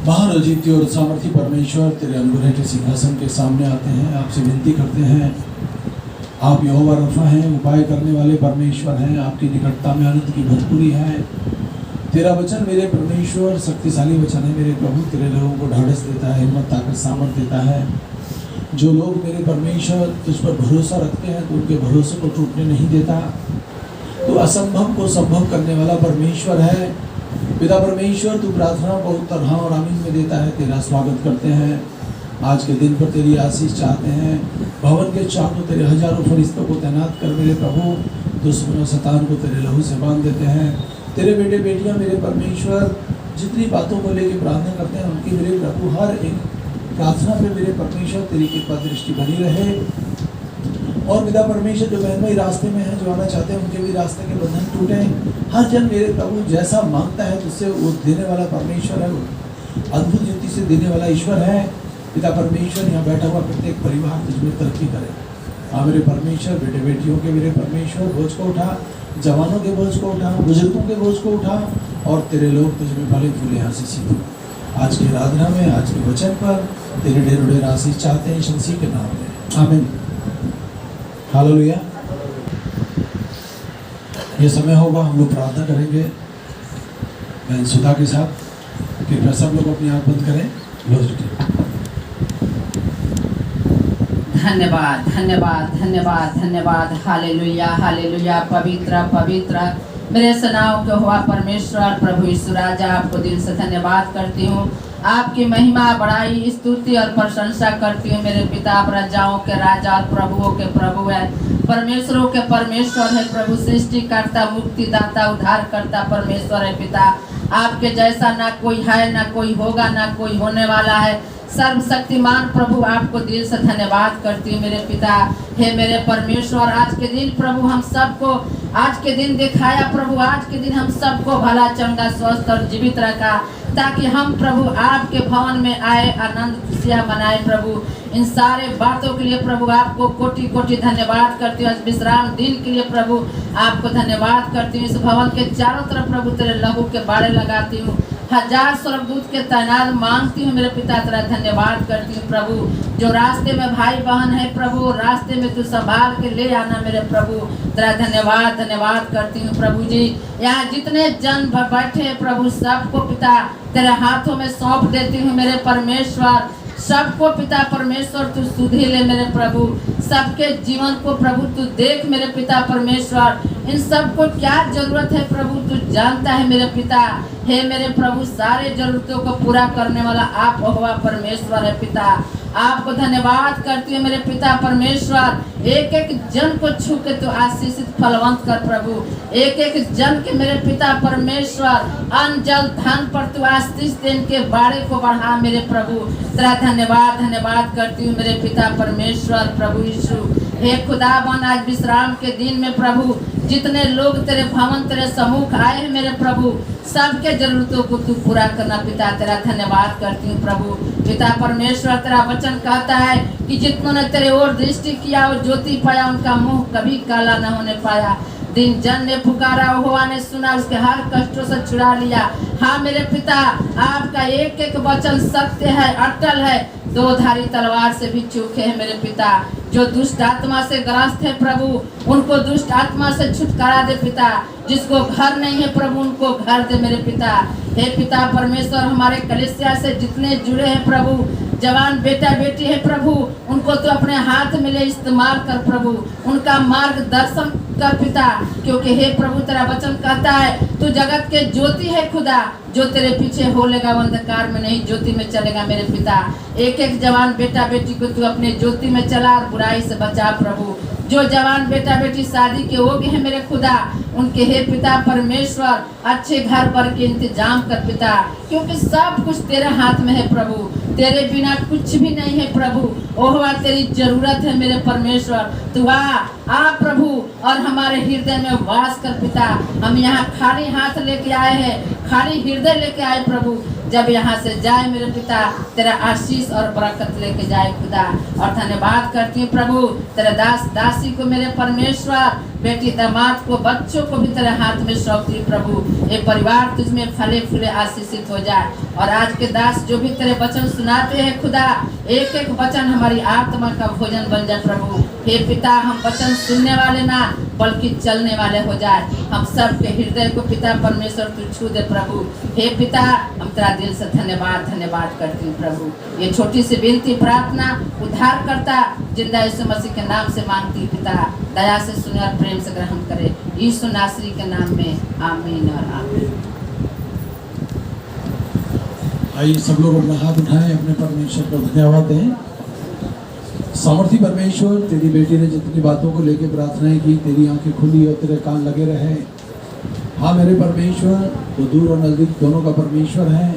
महान अजीती और सामर्थी परमेश्वर, तेरे अनुग्रह के सिंहासन के सामने आते हैं, आपसे विनती करते हैं। आप यहोवा रफ़ा हैं, उपाय करने वाले परमेश्वर हैं, आपकी निकटता में आनंद की भरपूरी है। तेरा वचन मेरे परमेश्वर शक्तिशाली वचन है मेरे प्रभु, तेरे लोगों को ढाढ़स देता है, हिम्मत ताकत सामर्थ देता है। जो लोग मेरे परमेश्वर तुझ पर भरोसा रखते हैं तो उनके भरोसे को टूटने नहीं देता। तो असंभव को संभव करने वाला परमेश्वर है। पिता परमेश्वर, तू प्रार्थनाओं का उत्तर हाँ और आमीन में देता है। तेरा स्वागत करते हैं। आज के दिन पर तेरी आशीष चाहते हैं। भवन के चारों तेरे हजारों फरिश्तों को तैनात कर मेरे प्रभु, दुश्मन और शैतान को तेरे लहू से बांध देते हैं। तेरे बेटे बेटियां मेरे परमेश्वर जितनी बातों को लेकर प्रार्थना करते हैं, उनकी मेरे प्रभु हर एक प्रार्थना पे मेरे परमेश्वर तेरी कृपा दृष्टि बनी रहे। और पिता परमेश्वर, जो बहनभाई रास्ते में हैं, जो आना चाहते हैं, उनके भी रास्ते के बंधन टूटे। हर जन मेरे प्रभु जैसा मांगता है तुझसे वो देने वाला परमेश्वर है, अद्भुत युक्ति से देने वाला ईश्वर है। पिता परमेश्वर, यहाँ बैठा हुआ प्रत्येक परिवार तुझमें तरक्की करे। हाँ मेरे परमेश्वर, बेटे बेटियों के मेरे परमेश्वर बोझ को उठा, जवानों के बोझ को उठा, बुजुर्गों के बोझ को उठा, और तेरे लोग तुझमें फले फूले यहाँ से सीखो। आज की आराधना में, आज के वचन पर तेरे ढेर ढेर आशीष चाहते हैं यीशु मसीह के नाम में, आमीन। हालेलुया। ये समय होगा, हम लोग प्रार्थना करेंगे बहन सुधा के साथ। कृपया सब लोग अपनी आँख बंद करें। धन्यवाद धन्यवाद धन्यवाद धन्यवाद। Hallelujah hallelujah. पवित्र पवित्र मेरे सेनाओं के हुआ परमेश्वर प्रभु यीशु राजा, आपको दिल से धन्यवाद करती हूँ। आपकी महिमा, बड़ाई, स्तुति और प्रशंसा करती हूँ। मेरे पिता आप राजाओं के राजा और प्रभुओं के प्रभु है, परमेश्वरों के परमेश्वर है प्रभु, सृष्टिकर्ता, मुक्तिदाता, उद्धारकर्ता परमेश्वर है। पिता आपके जैसा ना कोई है, ना कोई होगा, ना कोई होने वाला है। सर्वशक्तिमान प्रभु, आपको दिल से धन्यवाद करती हूँ मेरे पिता। हे मेरे परमेश्वर, आज के दिन प्रभु हम सबको आज के दिन दिखाया प्रभु, आज के दिन हम सबको भला, चंगा, स्वस्थ और जीवित रखा, ताकि हम प्रभु आपके भवन में आए, आनंद खुशियाँ मनाए प्रभु। इन सारे बातों के लिए प्रभु आपको कोटि कोटि धन्यवाद करती हूँ। विश्राम दिन के लिए प्रभु आपको धन्यवाद करती हूँ। इस भवन के चारों तरफ प्रभु तेरे लहू के बाड़े लगाती हूँ, हजार स्वर्गदूत के तैनात मांगती हूँ मेरे पिता, तेरा धन्यवाद करती हूँ प्रभु। जो रास्ते में भाई बहन है प्रभु, रास्ते में तू संभाल के ले आना मेरे प्रभु, तेरा धन्यवाद धन्यवाद करती हूँ प्रभु जी। यहाँ जितने जन बैठे हैं प्रभु, सबको पिता तेरे हाथों में सौंप देती हूँ मेरे परमेश्वर। सबको पिता परमेश्वर तू सुधी ले मेरे प्रभु, सबके जीवन को प्रभु तू देख मेरे पिता परमेश्वर। इन सबको क्या जरूरत है प्रभु तू जानता है मेरे पिता। हे मेरे प्रभु, सारे जरूरतों को पूरा करने वाला आप यहोवा परमेश्वर है पिता। आपको धन्यवाद करती हूँ मेरे पिता परमेश्वर। एक एक जन को छू के तू आशीषित फलवंत कर प्रभु, एक एक जन के मेरे पिता परमेश्वर अन्न जल धन पर तू आशीष दे, इनके बाड़े को बढ़ा मेरे प्रभु। तेरा धन्यवाद धन्यवाद करती हूँ मेरे पिता परमेश्वर प्रभु यीशु। हे खुदावन, आज विश्राम के दिन में प्रभु जितने लोग तेरे भवन तेरे सम्मुख आए हैं मेरे प्रभु, सबके जरूरतों को तू पूरा करना पिता, तेरा धन्यवाद करती हूँ प्रभु। पिता परमेश्वर, तेरा वचन कहता है कि जितनों ने तेरे ओर दृष्टि किया और ज्योति पाया, उनका मुंह कभी काला न होने पाया। दिन जन ने पुकारा, यहोवा ने सुना, उसके हर कष्टों से छुड़ा लिया। हाँ मेरे पिता, आपका एक एक वचन सत्य है, अटल है, दो धारी तलवार से भी चूखे है मेरे पिता। जो दुष्ट आत्मा से ग्रस्त है प्रभु, उनको दुष्ट आत्मा से छुटकारा दे पिता। जिसको घर नहीं है प्रभु, उनको घर दे मेरे पिता। हे पिता परमेश्वर, हमारे कलीसिया से जितने जुड़े हैं प्रभु, जवान बेटा बेटी है प्रभु, उनको तो अपने हाथ में ले इस्तेमाल कर प्रभु, उनका मार्गदर्शन कर पिता। क्योंकि हे प्रभु, तेरा वचन कहता है तू जगत के ज्योति है खुदा, जो तेरे पीछे हो लेगा वो अंधकार में नहीं ज्योति में चलेगा मेरे पिता। एक एक जवान बेटा बेटी को तू अपने ज्योति में चला और बुराई से बचा प्रभु। जो जवान बेटा बेटी शादी के योग्य है मेरे खुदा, उनके हे पिता परमेश्वर अच्छे घर पर के इंतजाम कर पिता, क्योंकि सब कुछ तेरे हाथ में है प्रभु। तेरे बिना कुछ भी नहीं है प्रभु। ओहवा तेरी जरूरत है मेरे परमेश्वर। तू आ प्रभु और हमारे हृदय में वास कर पिता। हम यहाँ खाली हाथ लेके आए हैं, खाली हृदय लेके आए प्रभु। जब यहाँ से जाए मेरे पिता तेरा आशीष और बरकत लेके जाए खुदा। और धन्यवाद करती हूँ प्रभु, तेरे दास दासी को मेरे परमेश्वर, बेटी दामाद को, बच्चों को भी तेरे हाथ में सौंपती हूँ प्रभु। ये परिवार तुझमें फले फूले आशीषित हो जाए। और आज के दास जो भी तेरे वचन सुनाते हैं खुदा, एक एक वचन हमारी आत्मा का भोजन बन जाए प्रभु। हे पिता, हम वचन सुनने वाले ना बल्कि चलने वाले हो जाए। हम सबके हृदय को पिता परमेश्वर तू छू दे प्रभु। हे पिता, हम तेरा दिल से धन्यवाद करती हूँ प्रभु। ये छोटी सी विनती प्रार्थना उद्धार करता जिंदा यीशु मसीह के नाम से मांगती पिता, दया से सुने और प्रेम से ग्रहण करे, यीशु नासरी के नाम में आमीन और आमीन। आइए सब लोग अपना हाथ उठाएं, अपने परमेश्वर को धन्यवाद दें। सामर्थी परमेश्वर, तेरी बेटी ने जितनी बातों को लेकर प्रार्थनाएं की, तेरी आंखें खुली और तेरे कान लगे रहे। हाँ मेरे परमेश्वर, तो दूर और नज़दीक दोनों का परमेश्वर है।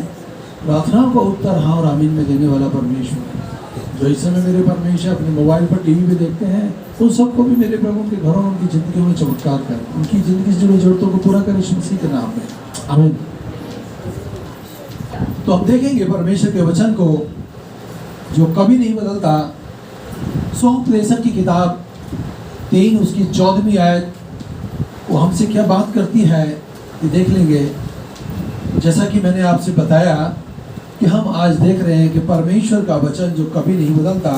प्रार्थनाओं का उत्तर हाँ और आमीन में देने वाला परमेश्वर है। जो इस समय मेरे परमेश्वर अपने मोबाइल पर टीवी पे देखते हैं, उन सबको भी मेरे प्रभु उनके घरों, उनकी ज़िंदगी में चमत्कार कर, उनकी ज़िंदगी से जुड़ी जरूरतों को पूरा करे यीशु मसीह के नाम में, आमीन। तो हम देखेंगे परमेश्वर के वचन को जो कभी नहीं बदलता। सोमप्रदेशक की किताब 3 उसकी 14वीं आयत वो हमसे क्या बात करती है ये देख लेंगे। जैसा कि मैंने आपसे बताया कि हम आज देख रहे हैं कि परमेश्वर का वचन जो कभी नहीं बदलता,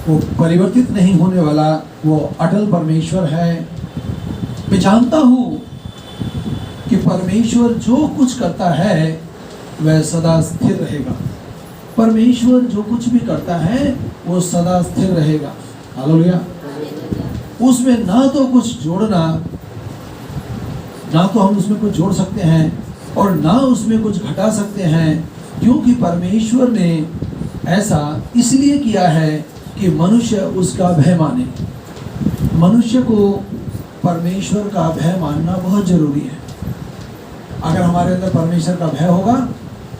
वो परिवर्तित नहीं होने वाला, वो अटल परमेश्वर है। मैं जानता हूँ कि परमेश्वर जो कुछ करता है वह सदा स्थिर रहेगा। परमेश्वर जो कुछ भी करता है वो सदा स्थिर रहेगा। हालेलुया। उसमें ना तो कुछ जोड़ना, ना तो हम उसमें कुछ जोड़ सकते हैं और ना उसमें कुछ घटा सकते हैं, क्योंकि परमेश्वर ने ऐसा इसलिए किया है कि मनुष्य उसका भय माने। मनुष्य को परमेश्वर का भय मानना बहुत जरूरी है। अगर हमारे अंदर परमेश्वर का भय होगा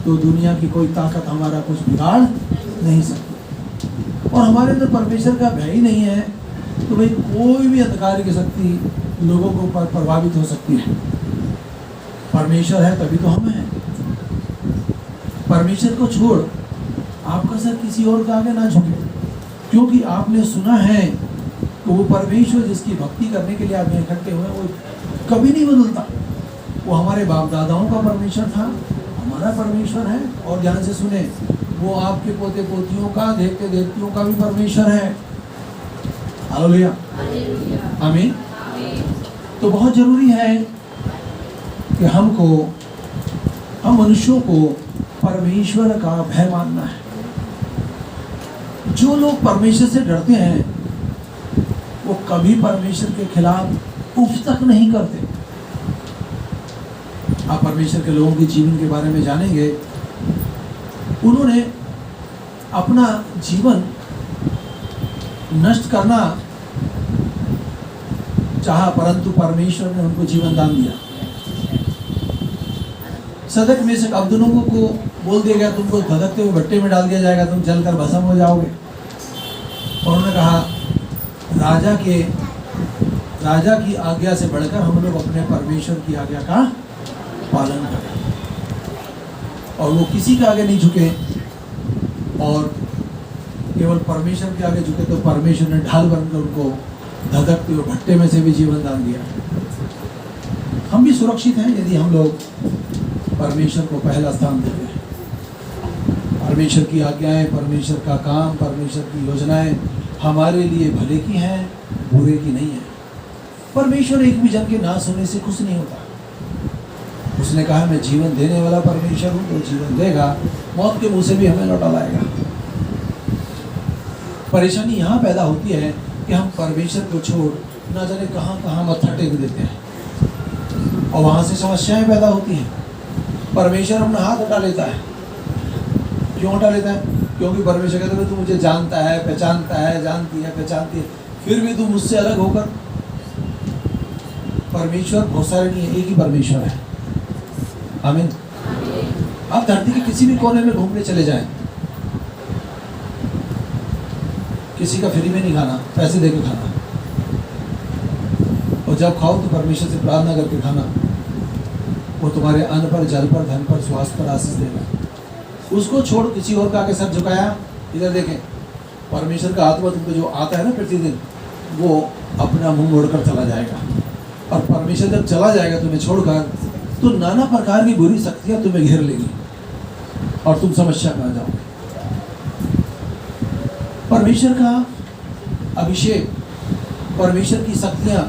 तो दुनिया की कोई ताकत हमारा कुछ बिगाड़ नहीं सकती। और हमारे अंदर परमेश्वर का भय ही नहीं है तो भाई कोई भी अंधकार की शक्ति लोगों के ऊपर प्रभावित हो सकती है। परमेश्वर है तभी तो हम हैं। परमेश्वर को छोड़ आपका सर किसी और के आगे ना झुके, क्योंकि आपने सुना है कि वो परमेश्वर जिसकी भक्ति करने के लिए आप इकट्ठे हुए वो कभी नहीं बदलता। वो हमारे बाप दादाओं का परमेश्वर था, हमारा परमेश्वर है। और ध्यान से सुने, वो आपके पोते पोतियों का, देवते देवतियों का भी परमेश्वर है। हालेलुया, आमीन। तो बहुत जरूरी है कि हम मनुष्यों को परमेश्वर का भय मानना है। जो लोग परमेश्वर से डरते हैं वो कभी परमेश्वर के खिलाफ उफ तक नहीं करते। आप परमेश्वर के लोगों के जीवन के बारे में जानेंगे, उन्होंने अपना जीवन नष्ट करना चाहा, परंतु परमेश्वर ने उनको जीवन दान दिया। सदक में से अब्दुल्लों को बोल दिया गया, तुमको धधकते हुए भट्टे में डाल दिया जाएगा, तुम जलकर भस्म हो जाओगे। और उन्होंने कहा राजा की आज्ञा से बढ़कर हम लोग अपने परमेश्वर की आज्ञा का पालन करें। और वो किसी के आगे नहीं झुके और केवल परमेश्वर के आगे झुके, तो परमेश्वर ने ढाल बनकर उनको धधकते हुए भट्टे में से भी जीवन दान दिया। हम भी सुरक्षित हैं यदि हम लोग परमेश्वर को पहला स्थान देते हैं। परमेश्वर की आज्ञाएं, परमेश्वर का काम, परमेश्वर की योजनाएं हमारे लिए भले की हैं, बुरे की नहीं है। परमेश्वर एक भी जन के ना सुनने से खुश नहीं होता। उसने कहा मैं जीवन देने वाला परमेश्वर हूँ, तो जीवन देगा, मौत के मुंह से भी हमें लौटा लाएगा। परेशानी यहाँ पैदा होती है कि हम परमेश्वर को छोड़ ना जाने कहाँ कहाँ मत्था टेक देते हैं और वहाँ से समस्याएं पैदा होती हैं। परमेश्वर अपना हाथ हटा लेता है। क्यों हटा लेता है? क्योंकि परमेश्वर कहता है तू मुझे जानता है, पहचानता है, जानती है, पहचानती है, फिर भी तू मुझसे अलग होकर। परमेश्वर बहुत सारे नहीं है, एक ही परमेश्वर है। आमीन। आप धरती के किसी भी कोने में घूमने चले जाएं, किसी का फ्री में नहीं खाना, पैसे देके खाना। और जब खाओ तो परमेश्वर से प्रार्थना करके खाना। वो तुम्हारे अन्न पर, जल पर, धन पर, स्वास्थ्य पर आशीष देगा। उसको छोड़ किसी और का आगे सर झुकाया। इधर देखें, परमेश्वर का आत्मा तुमको जो आता है ना प्रतिदिन, वो अपना मुंह मोड़कर चला जाएगा। और परमेश्वर जब चला जाएगा तुम्हें छोड़कर, तो नाना प्रकार की बुरी शक्तियां तुम्हें घेर लेगी और तुम समस्या में आ जाओगे। परमेश्वर का अभिषेक, परमेश्वर की शक्तियां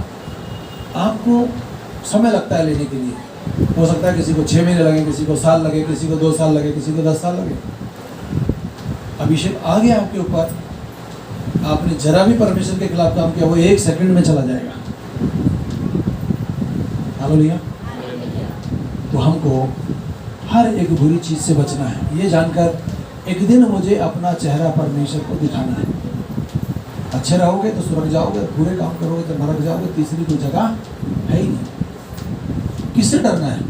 आपको समय लगता है लेने के लिए। हो सकता है किसी को 6 महीने लगे, किसी को साल लगे, किसी को 2 साल लगे, किसी को 10 साल लगे। अभिषेक आ गया आपके ऊपर, आपने जरा भी परमेश्वर के खिलाफ काम किया, वो 1 सेकंड में चला जाएगा। हालेलुया। तो हमको हर एक बुरी चीज से बचना है, ये जानकर एक दिन मुझे अपना चेहरा परमेश्वर को दिखाना है। अच्छे रहोगे तो स्वर्ग जाओगे, बुरे काम करोगे तो नरक जाओगे, तीसरी कोई जगह है ही नहीं। किससे डरना है?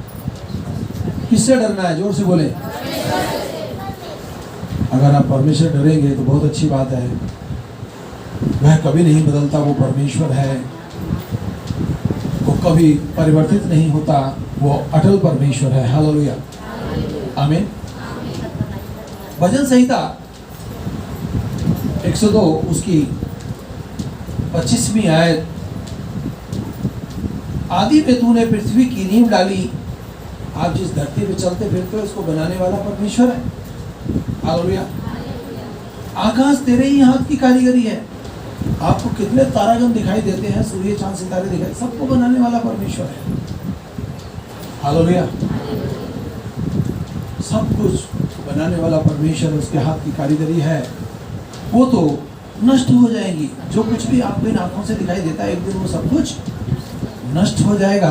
किससे डरना है? जोर से बोले। अगर आप परमेश्वर डरेंगे तो बहुत अच्छी बात है। वह कभी नहीं बदलता, वो परमेश्वर है, वो कभी परिवर्तित नहीं होता, वो अटल परमेश्वर है। हालेलुया, आमीन। भजन संहिता 102 उसकी 25वीं आयत, आदि में तूने पृथ्वी की नींव डाली। आप जिस धरती पे चलते फिरते हो, इसको बनाने वाला परमेश्वर है। हालेलुया। आकाश तेरे ही हाथ की कारीगरी है। आपको कितने तारागण दिखाई देते हैं, सूर्य चांद सितारे दिखाई, सबको बनाने वाला परमेश्वर है। हालेलुया। सब कुछ बनाने वाला परमेश्वर, उसके हाथ की कारीगरी है। वो तो नष्ट हो जाएंगी, जो कुछ भी आपको इन आंखों से दिखाई देता है, एक दिन वो सब कुछ नष्ट हो जाएगा,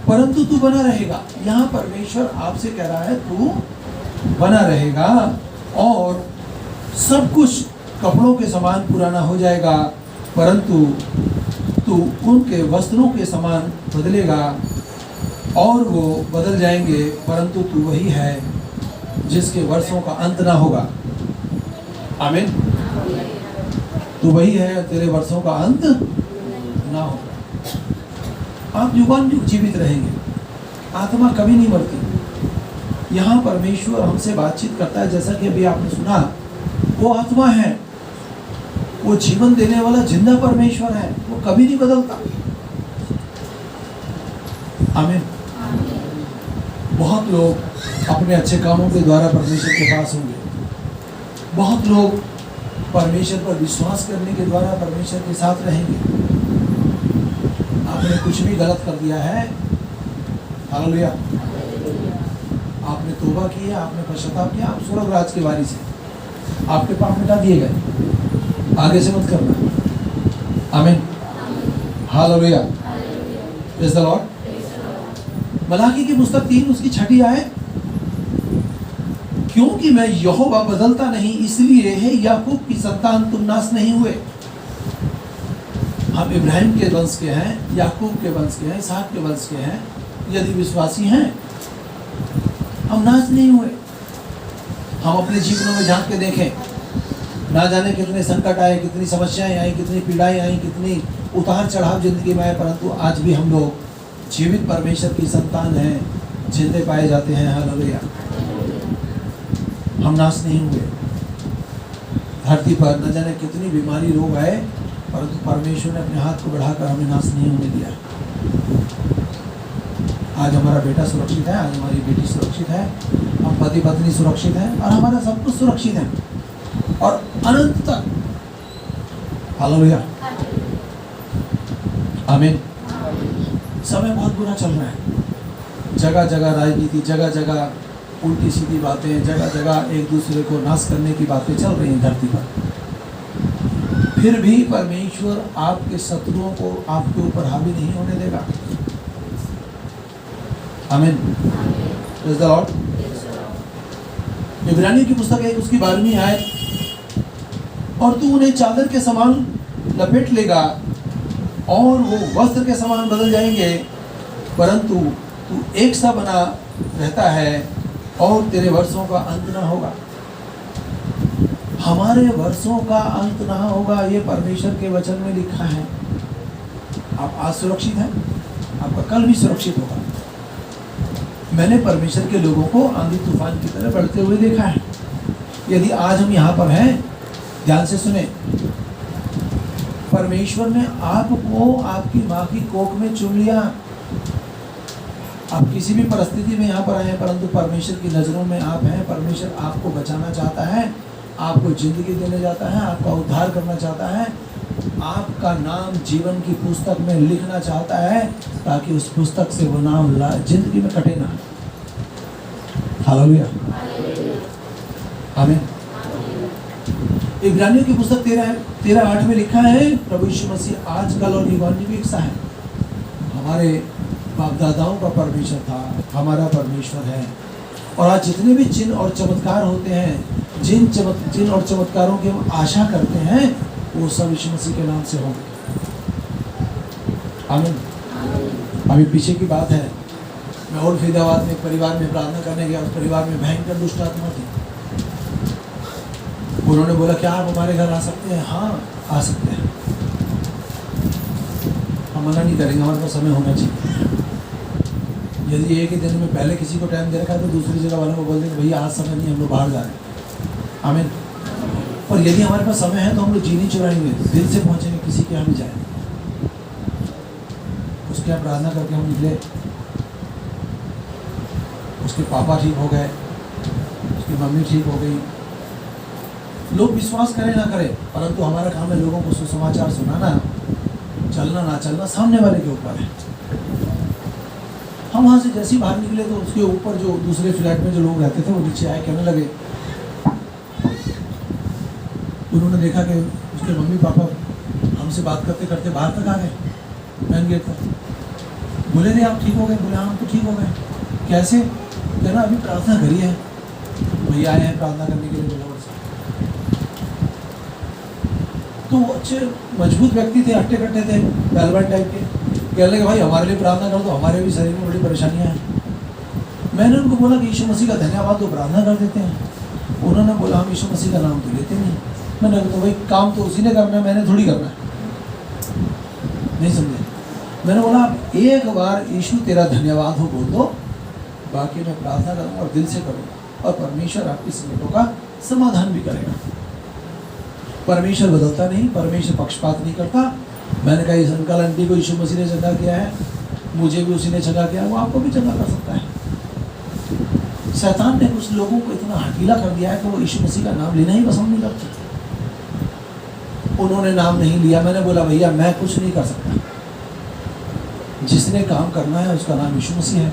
परंतु तू बना रहेगा। यहाँ परमेश्वर आपसे कह रहा है तू बना रहेगा, और सब कुछ कपड़ों के समान पुराना हो जाएगा, परंतु तू उनके वस्त्रों के समान बदलेगा, और वो बदल जाएंगे, परंतु तू वही है जिसके वर्षों का अंत ना होगा। आमीन। तू वही है, तेरे वर्षों का अंत ना होगा। आप युगान युग जीवित रहेंगे, आत्मा कभी नहीं मरती। यहाँ परमेश्वर हमसे बातचीत करता है, जैसा कि अभी आपने सुना, वो आत्मा है, वो जीवन देने वाला जिंदा परमेश्वर है, वो कभी नहीं बदलता। आमीन। बहुत लोग अपने अच्छे कामों के द्वारा परमेश्वर के पास होंगे, बहुत लोग परमेश्वर पर विश्वास करने के द्वारा परमेश्वर के साथ रहेंगे। आपने कुछ भी गलत कर दिया है, हालेलुया, आपने तौबा की है, आपने पश्चाताप किया, आप स्वर्ग राज के वारिस हैं, आपके पाप मिटा दिए गए, आगे से मत करना। आमीन। Hallelujah, praise the Lord. Malachi की पुस्तक 3 उसकी 6 आयत, क्योंकि मैं यहोवा बदलता नहीं, इसलिए हे याकूब की संतान तुम नाश नहीं हुए। हम इब्राहिम के वंश के हैं, याकूब के वंश के हैं, इसहाक के वंश के हैं, यदि विश्वासी हैं, हम नाश नहीं हुए। हम अपने जीवनों में झांक के देखें, ना जाने कितने संकट आए, कितनी समस्याएं आई, कितनी पीड़ाएं आई, कितनी उतार चढ़ाव जिंदगी में आए, परंतु आज भी हम लोग जीवित परमेश्वर की संतान हैं, जिंदे पाए जाते हैं। हालेलुया। हम नाश नहीं हुए। धरती पर न जाने कितनी बीमारी रोग आए, परंतु परमेश्वर ने अपने हाथ को बढ़ाकर हमें नाश नहीं होने दिया। आज हमारा बेटा सुरक्षित है, आज हमारी बेटी सुरक्षित है, हम पति पत्नी सुरक्षित है, और हमारा सब कुछ सुरक्षित है, और अनंत तक। हालेलुया, आमीन। समय बहुत बुरा चल रहा है, जगह जगह राजनीति, जगह जगह उल्टी सीधी बातें, जगह जगह एक दूसरे को नाश करने की बातें चल रही हैं धरती पर। फिर भी परमेश्वर आपके शत्रुओं को आपके ऊपर हावी नहीं होने देगा। आमीन, प्रेज़ द लॉर्ड। इब्रानियों की पुस्तक 1 उसकी 12वीं आयत, और तू उन्हें चादर के समान लपेट लेगा, और वो वस्त्र के समान बदल जाएंगे, परंतु तू एक सा बना रहता है, और तेरे वर्षों का अंत ना होगा। हमारे वर्षों का अंत ना होगा, ये परमेश्वर के वचन में लिखा है। आप आज सुरक्षित हैं, आपका कल भी सुरक्षित होगा। मैंने परमेश्वर के लोगों को आंधी तूफान की तरह बढ़ते हुए देखा है। यदि आज हम यहाँ पर हैं, ध्यान से सुने, परमेश्वर ने आपको आपकी माँ की कोख में चुन लिया। आप किसी भी परिस्थिति में यहाँ पर आए हैं, परंतु परमेश्वर की नज़रों में आप हैं। परमेश्वर आपको बचाना चाहता है, आपको जिंदगी देने जाता है, आपका उद्धार करना चाहता है, आपका नाम जीवन की पुस्तक में लिखना चाहता है, ताकि उस पुस्तक से वो नाम जिंदगी में कटे ना। हालेलुया, आमीन। इब्रानियों की पुस्तक 13:8 में लिखा है, प्रभु यीशु मसीह आज कल और युगान्य भी एक सा है। हमारे बाप दादाओं का परमेश्वर था, हमारा परमेश्वर है। और आज जितने भी चिन्ह और चमत्कार होते हैं, जिन और चमत्कारों की हम आशा करते हैं, वो सब यीशु मसीह के नाम से होंगे। आमीन। अभी पीछे की बात है, मैं और फरीदाबाद में एक परिवार में प्रार्थना करने गया। उस परिवार में भयंकर दुष्ट आत्मा थी। उन्होंने बोला, क्या आप हमारे घर आ सकते हैं? हाँ, आ सकते हैं, हम मना नहीं करेंगे, हमारे पास समय होना चाहिए। यदि एक ही दिन में पहले किसी को टाइम दे रखा है, तो दूसरी जगह वालों को बोल देंगे, भैया आज समय नहीं, हम लोग बाहर जा रहे हैं। आमीन। और यदि हमारे पास समय है तो हम लोग जी नहीं चुराएंगे, दिल से पहुँचेंगे, किसी के यहाँ भी जाएंगे। उसके यहाँ प्रार्थना करके हम निकले। उसके पापा ठीक हो गए, उसकी मम्मी ठीक हो गई। लोग विश्वास करें ना करें, परंतु हमारा काम है लोगों को सुसमाचार सुनाना। चलना ना चलना सामने वाले के ऊपर है। हम वहाँ से जैसे ही बाहर निकले तो उसके ऊपर जो दूसरे फ्लैट में जो लोग रहते थे, वो नीचे आए, कहने लगे, उन्होंने देखा कि उसके मम्मी पापा हमसे बात करते करते बाहर तक आ गए, मेन गेट तक। बोले, नहीं आप ठीक हो गए? बोले, हाँ हम तो ठीक हो गए। कैसे? कहना, अभी प्रार्थना करी है, भैया आए हैं प्रार्थना करने के लिए बोला। तो अच्छे मजबूत व्यक्ति थे, हट्टे कट्टे थे, पहलवान टाइप के। कहने लगे, भाई हमारे लिए प्रार्थना करो, तो हमारे भी शरीर में बड़ी परेशानियां हैं। मैंने उनको बोला कि यीशु मसीह का धन्यवाद तो प्रार्थना कर देते हैं। उन्होंने बोला, हम यीशु मसीह का नाम तो लेते नहीं। मैंने कहा, तो भाई काम तो उसी ने करना है, मैंने थोड़ी करना है। नहीं समझे? मैंने बोला, आप एक बार यीशु तेरा धन्यवाद हो बोल दो, बाकी मैं प्रार्थना करूँगा और दिल से करूँगा, और परमेश्वर आपकी संकटों का समाधान भी करेगा। परमेश्वर बदलता नहीं, परमेश्वर पक्षपात नहीं करता। मैंने कहा, इस अंकल आंटी को यीशु मसीह ने चंगा किया है, मुझे भी उसी ने चंगा किया है, वो आपको भी चंगा कर सकता है। शैतान ने कुछ लोगों को इतना हकीला कर दिया है कि वो यीशु मसीह का नाम लेना ही पसंद नहीं करते। उन्होंने नाम नहीं लिया। मैंने बोला, भैया मैं कुछ नहीं कर सकता, जिसने काम करना है उसका नाम यीशु मसीह है।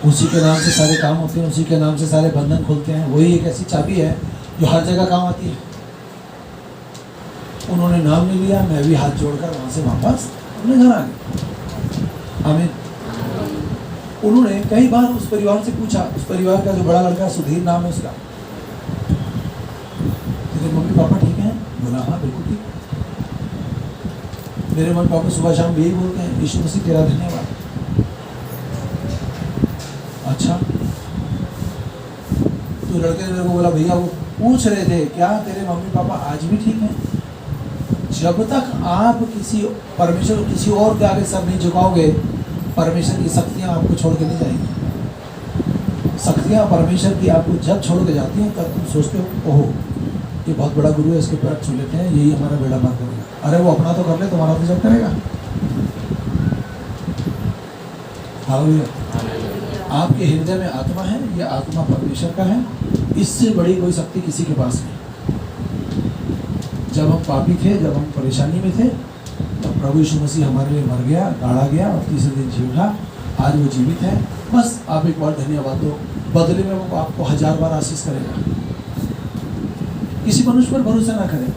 उसी के नाम से सारे काम होते हैं, उसी के नाम से सारे बंधन खुलते हैं। वही एक ऐसी चाबी है जो हर जगह काम आती है। उन्होंने नाम नहीं लिया, मैं भी हाथ जोड़कर वहाँ से वापस अपने घर आ गया। आमीन। उन्होंने कई बार उस परिवार से पूछा, उस परिवार का जो बड़ा लड़का सुधीर नाम है उसका, तेरे मम्मी पापा ठीक हैं? बोला, हाँ बिल्कुल ठीक। मेरे मम्मी पापा सुबह शाम यही बोलते हैं, यीशु मसीह तेरा धन्यवाद। अच्छा। तो लड़के ने मेरे को बोला, भैया वो पूछ रहे थे, क्या तेरे मम्मी पापा आज भी ठीक हैं? जब तक आप किसी परमेश्वर किसी और के आगे सर नहीं झुकाओगे, परमेश्वर की शक्तियाँ आपको छोड़ के नहीं जाएंगी। शक्तियाँ परमेश्वर की आपको जब छोड़ के जाती हैं, तब तुम सोचते हो, ओहो ये बहुत बड़ा गुरु है, इसके पैर छू लेते हैं, यही हमारा बेड़ा पार करेगा। अरे वो अपना तो कर ले, तुम्हारा तो जब करेगा। हालेलुया। आपके हृदय में आत्मा है, ये आत्मा परमेश्वर का है। इससे बड़ी कोई शक्ति किसी के पास नहीं। जब हम पापी थे, जब हम परेशानी में थे, तब प्रभु यीशु मसीह हमारे लिए मर गया, गाड़ा गया और तीसरे दिन जी उठा। आज वो जीवित है। बस आप एक बार धन्यवाद दो, बदले में वो आपको 1000 बार आशीष करेगा। किसी मनुष्य पर भरोसा ना करें।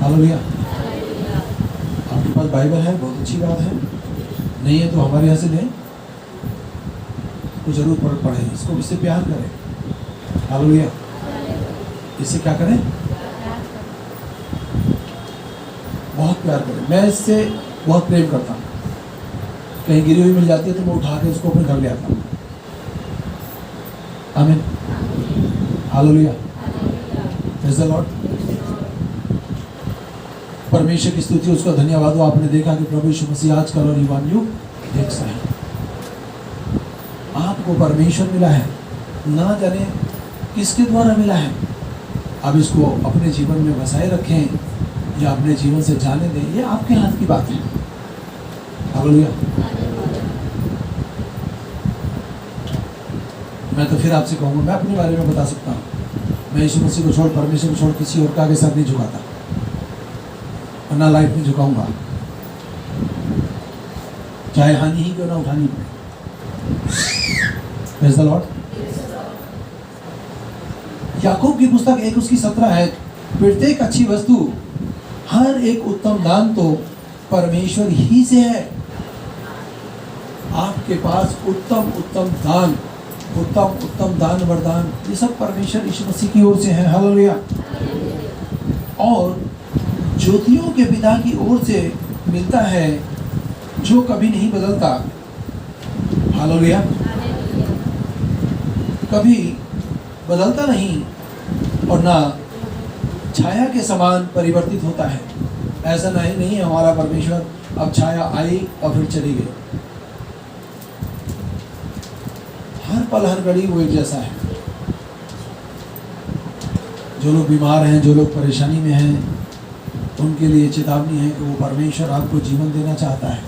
हालेलुया। आपके पास बाइबल है, बहुत अच्छी बात है। नहीं है तो हमारे यहाँ से लें, तो जरूर पढ़ें, इसको इससे प्यार करें। हालेलुया। इससे क्या करें? बहुत प्यार करें। मैं इससे बहुत प्रेम करता हूँ। कहीं गिरी हुई मिल जाती है तो मैं उठा के उसको अपने घर ले आता हूँ। आमीन। हालेलुया। Praise the Lord. परमेश्वर की स्तुति, उसका धन्यवाद हो। आपने देखा कि प्रभु यीशु मसीह आज कल और युवान युग एक सा है। आपको परमेश्वर मिला है, ना जाने किसके द्वारा मिला है। अब इसको अपने जीवन में बसाए रखें या अपने जीवन से जाने दें, ये आपके हाथ की बात है। हालेलुया। मैं तो फिर आपसे कहूँगा, मैं अपने बारे में बता सकता हूँ, मैं यीशु मसीह को छोड़, परमेश्वर को छोड़ किसी और का आगे सर नहीं झुकाता और ना लाइफ में झुकाऊंगा, चाहे हानि ही क्यों ना उठानी पड़े। Praise the Lord. याकूब की पुस्तक 1 उसकी 17 है, प्रत्येक अच्छी वस्तु, हर एक उत्तम दान तो परमेश्वर ही से है। आपके पास उत्तम दान वरदान, ये सब परमेश्वर यीशु मसीह की ओर से है। हालेलुया। और ज्योतियों के पिता की ओर से मिलता है, जो कभी नहीं बदलता। हालेलुया। कभी बदलता नहीं और ना छाया के समान परिवर्तित होता है। ऐसा नहीं है हमारा परमेश्वर अब छाया आई और फिर चली गई। हर पल हर घड़ी वो एक जैसा है। जो लोग बीमार हैं, जो लोग परेशानी में हैं, उनके लिए चेतावनी है कि वो परमेश्वर आपको जीवन देना चाहता है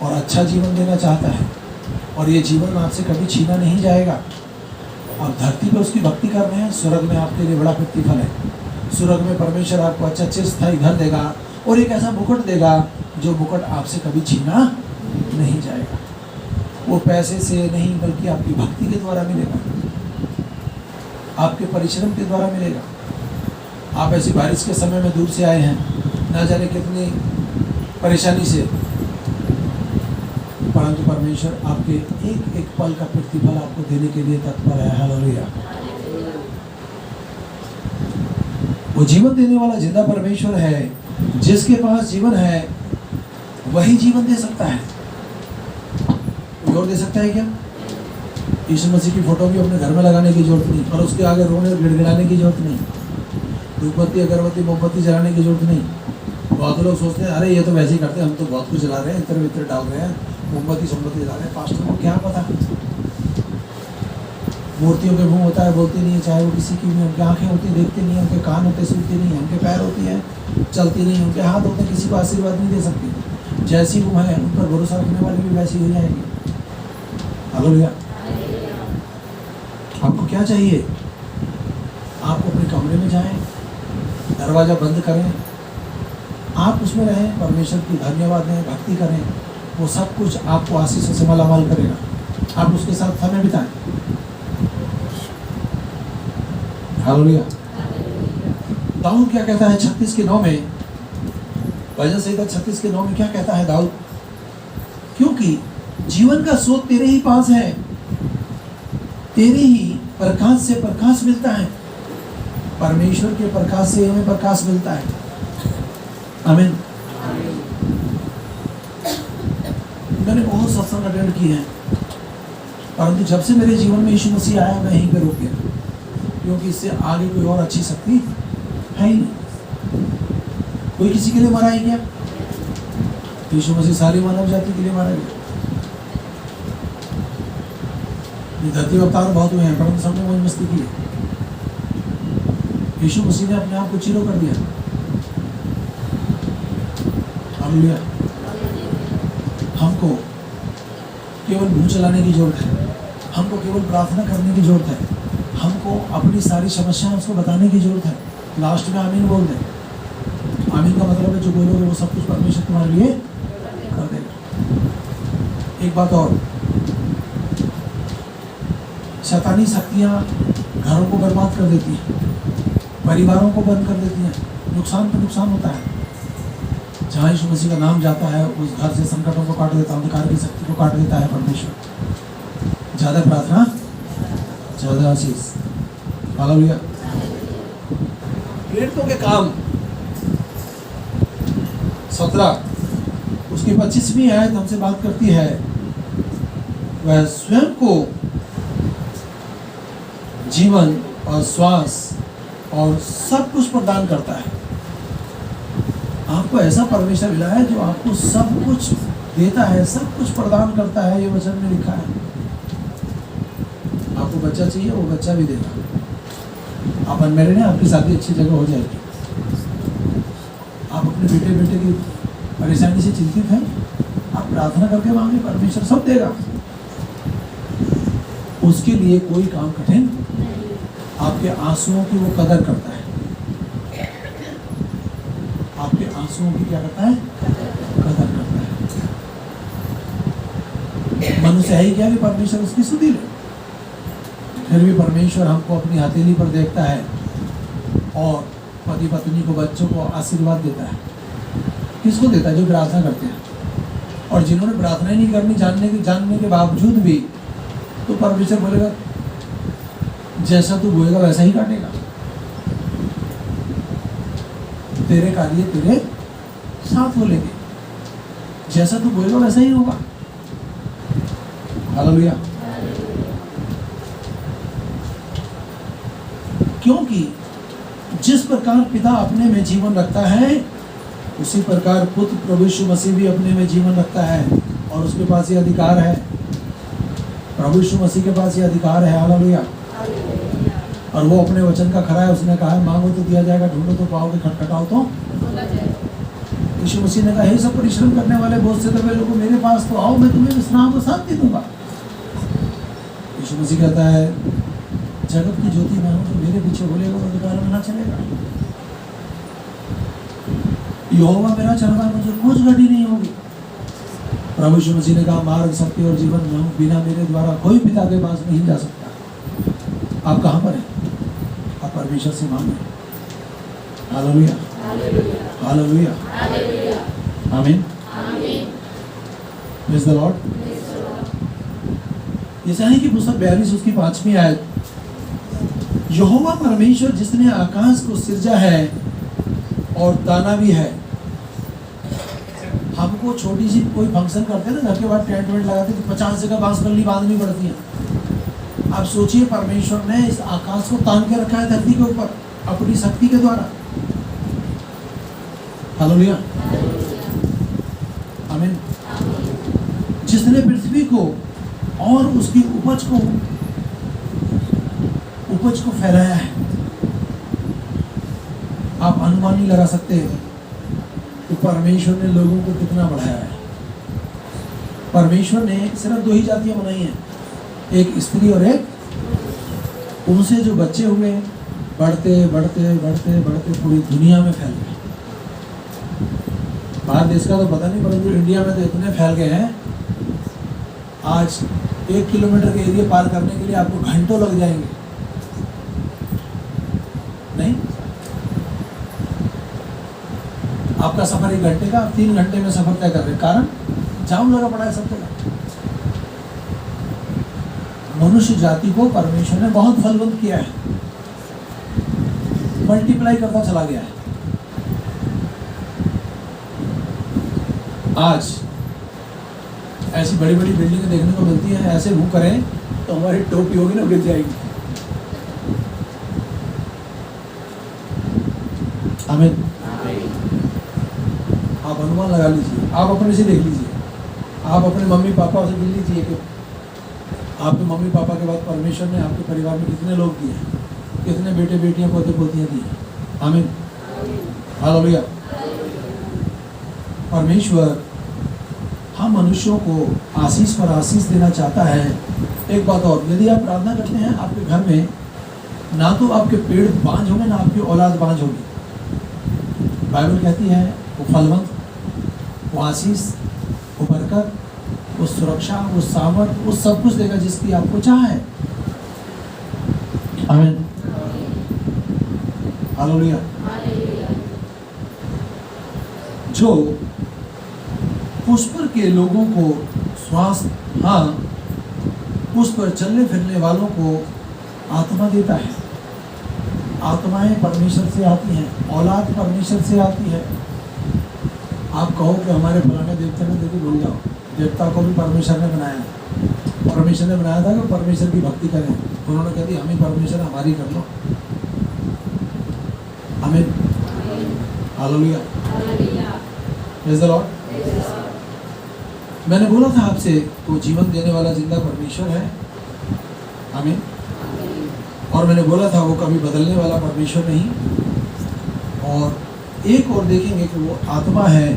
और अच्छा जीवन देना चाहता है, और ये जीवन आपसे कभी छीना नहीं जाएगा। और धरती पर उसकी भक्ति कर रहे हैं, स्वर्ग में आपके लिए बड़ा प्रतिफल है। स्वर्ग में परमेश्वर आपको अच्छा चिरस्थायी घर देगा और एक ऐसा मुकुट देगा जो मुकुट आपसे कभी छीना नहीं जाएगा। वो पैसे से नहीं, बल्कि आपकी भक्ति के द्वारा मिलेगा, आपके परिश्रम के द्वारा मिलेगा। आप ऐसी बारिश के समय में दूर से आए हैं, ना जाने कितनी परेशानी से, परंतु परमेश्वर आपके एक एक पल का प्रतिफल आपको देने के लिए तत्पर है। हालेलुया। वो जीवन देने वाला जिंदा परमेश्वर है। जिसके पास जीवन है वही जीवन दे सकता है। कोई और दे सकता है क्या? यीशु मसीह की फोटो भी अपने घर में लगाने की जरूरत नहीं, और उसके आगे रोने और गिड़गिड़ाने की जरूरत नहीं, धूपबत्ती अगरबत्ती मोमबत्ती जलाने की जरूरत नहीं। बहुत लोग सोचते हैं, अरे ये तो वैसे ही करते हैं, हम तो बहुत कुछ जला रहे हैं, इत्र वित्र डाल रहे हैं, मोमबत्ती सोमबत्ती जला रहे हैं। पास्टर को क्या पता? मूर्तियों के मुंह होता है, बोलती नहीं है, चाहे वो किसी की भी। उनकी आंखें होती है, देखते नहीं है, उनके कान होते, सुनते नहीं है, उनके पैर होती है, चलती नहीं है, उनके हाथ होते, किसी को आशीर्वाद नहीं दे सकती। जैसी वो है, उन पर भरोसा रखने वाली भी वैसी हो जाएगी। हालेलुया। आपको क्या चाहिए? आप अपने कमरे में जाएं, दरवाजा बंद करें, आप उसमें रहें, परमेश्वर की धन्यवाद दें, भक्ति करें। वो सब कुछ आपको आशीषों से मालामाल करेगा। आप उसके साथ समय बिताएं। हालेलुया। दाऊद क्या कहता है 36:9 में, भजन संहिता 36:9 में क्या कहता है दाऊद? क्योंकि जीवन का स्रोत तेरे ही पास है, तेरे ही प्रकाश से प्रकाश मिलता है। परमेश्वर के प्रकाश से हमें प्रकाश मिलता है। आमीन। मैंने बहुत सत्संग अटेंड किए हैं, परंतु जब से मेरे जीवन में यीशु मसीह आया, मैं यहीं पे रुक गया, क्योंकि इससे आगे कोई और अच्छी शक्ति है ही नहीं। कोई किसी के लिए मरा है क्या? यीशु मसीह सारी मानव जाति के लिए मारा गया। धरती अवतार बहुत हुए हैं, परंतु सबने मौज मस्ती की है। यीशु मसीह ने अपने आप को चीरो कर दिया। हालेलुया। हमको केवल मुंह चलाने की जरूरत है, हमको केवल प्रार्थना करने की जरूरत है, हमको अपनी सारी समस्याएं उसको बताने की जरूरत है। लास्ट में आमीन बोल दें। आमीन का मतलब है जो बोलोगे वो सब कुछ परमेश्वर तुम्हारे लिए कर देगा। एक बात और, शैतानी शक्तियाँ घरों को बर्बाद कर देती हैं, परिवारों को बंद कर देती हैं, नुकसान पर नुकसान होता है। जहाँ यीशु मसीह का नाम जाता है, उस घर से संकटों को काट देता है, अंधकार की शक्ति को काट देता है परमेश्वर। ज़्यादा प्रार्थना, ज़्यादा आशीष। हालेलुया। प्रेरितों के काम 17 उसकी 25वीं आयत हमसे बात करती है, वह स्वयं को जीवन और श्वास और सब कुछ प्रदान करता है। आपको ऐसा परमेश्वर मिला है जो आपको सब कुछ देता है, सब कुछ प्रदान करता है। ये वचन में लिखा है। आपको बच्चा चाहिए, वो बच्चा भी देगा। आप अनमैरिड हैं, आपकी शादी अच्छी जगह हो जाएगी। आप अपने बेटे की परेशानी से चिंतित हैं, आप प्रार्थना करके मांगे, परमेश्वर सब देगा। उसके लिए कोई काम कठिन, आपके आंसुओं की वो कदर करता है। आपके आंसुओं की क्या करता है? कदर करता है। मनुष्य है ही क्या कि परमेश्वर उसकी सुधि ले। फिर भी परमेश्वर हमको अपनी हथेली पर देखता है और पति पत्नी को, बच्चों को आशीर्वाद देता है। किसको देता है? जो प्रार्थना करते हैं। और जिन्होंने प्रार्थना ही नहीं करनी, जानने के बावजूद भी, तो परमेश्वर बोलेगा जैसा तू बोएगा वैसा ही काटेगा। तेरे कार्य तेरे साथ हो लेंगे, जैसा तू बोलेगा वैसा ही होगा। हालेलुया। क्योंकि जिस प्रकार पिता अपने में जीवन रखता है, उसी प्रकार पुत्र प्रभु यीशु मसीह भी अपने में जीवन रखता है। और उसके पास ये अधिकार है, प्रभु यीशु मसीह के पास ये अधिकार है। हालेलुया। और वो अपने वचन का खरा है। उसने कहा है, मांगो तो दिया जाएगा, ढूंढो तो पाओगे, खटखटाओ तो। यीशु मसीह ने कहा, हे सब परिश्रम करने वाले बोझ से दबे लोगों, मेरे पास तो आओ, मैं तुम्हें विश्राम और शांति दूंगा। यीशु मसीह कहता है, जगत की ज्योति मैं हूं, जो मेरे पीछे बोलेगा वो अंधकार में ना चलेगा। यहोवा मेरा चरवाहा, मुझे कुछ घटी नहीं होगी। प्रभु यीशु मसीह ने कहा, मार्ग, सत्य और जीवन मैं हूं, बिना मेरे द्वारा कोई पिता के पास नहीं जा सकता। आप कहाँ पर हैं? आप परमेश्वर से मांगे। हालेलुया, हालेलुया, आमीन, प्रेज़ द लॉर्ड। यशायाह की पुस्तक 42 उसकी 5वीं आयत, यहोवा परमेश्वर जिसने आकाश को सिरजा है और ताना भी है। हमको छोटी सी कोई फंक्शन करते हैं ना, घर के बाद टेंट वेंट लगाते तो 50 जगह बांसकली बांधनी पड़ती है। आप सोचिए, परमेश्वर ने इस आकाश को तान के रखा है धरती के ऊपर अपनी शक्ति के द्वारा। हालेलुया, आमीन। जिसने पृथ्वी को और उसकी उपज को फैलाया है। आप अनुमान नहीं लगा सकते कि परमेश्वर ने लोगों को कितना बढ़ाया है। परमेश्वर ने सिर्फ 2 ही जातियां बनाई हैं, एक स्त्री और एक, उनसे जो बच्चे हुए बढ़ते बढ़ते बढ़ते बढ़ते पूरी दुनिया में फैल गए। बाहर देश का तो पता नहीं, परंतु इंडिया में तो इतने फैल गए हैं, आज 1 किलोमीटर के एरिया पार करने के लिए आपको घंटों लग जाएंगे। नहीं, आपका सफर 1 घंटे का, आप 3 घंटे में सफर तय कर रहे हैं। कारण जाम लगा पड़ा है सब जगह। मनुष्य जाति को परमेश्वर ने बहुत फलवंत किया है, मल्टीप्लाई करता चला गया है। आज ऐसी बड़ी बड़ी बिल्डिंगें देखने को मिलती हैं, ऐसे मुंह करें तो हमारी टोपी होगी ना, गिर जाएगी। आमीन। आप अनुमान लगा लीजिए, आप अपने से देख लीजिए, आप अपने मम्मी पापा से मिल लीजिए कि आपके मम्मी पापा के बाद परमेश्वर ने आपके परिवार में कितने लोग दिए, कितने बेटे बेटियां पोते पोतियां दिए। आमीन, हालेलुया। परमेश्वर हम मनुष्यों को आशीष पर आशीष देना चाहता है। एक बात और, यदि आप प्रार्थना करते हैं, आपके घर में ना तो आपके पेड़ बांझ होंगे, ना आपकी औलाद बांझ होगी। बाइबल कहती है वो फलवंत, वो आशीष, वो बरकत, वो सुरक्षा, वो सामर्थ, वो सब कुछ देगा जिसकी आपको चाह है। आमीन, हालेलुया। जो पुष्प के लोगों को स्वास्थ्य, हाँ, उस पर चलने फिरने वालों को आत्मा देता है। आत्माएं परमेश्वर से आती हैं, औलाद परमेश्वर से आती है। आप कहो कि हमारे फलाने देवता ने देखो, भूल जाओ, देवता को भी परमेश्वर ने बनाया। परमेश्वर ने बनाया था कि परमेश्वर की भक्ति करें। उन्होंने कह दी हमें परमेश्वर हमारी कर लो। आमीन, हालेलुया। Praise the Lord. मैंने बोला था आपसे वो जीवन देने वाला जिंदा परमेश्वर है, आमीन। और मैंने बोला था वो कभी बदलने वाला परमेश्वर नहीं। और एक और देखेंगे कि वो आत्मा है।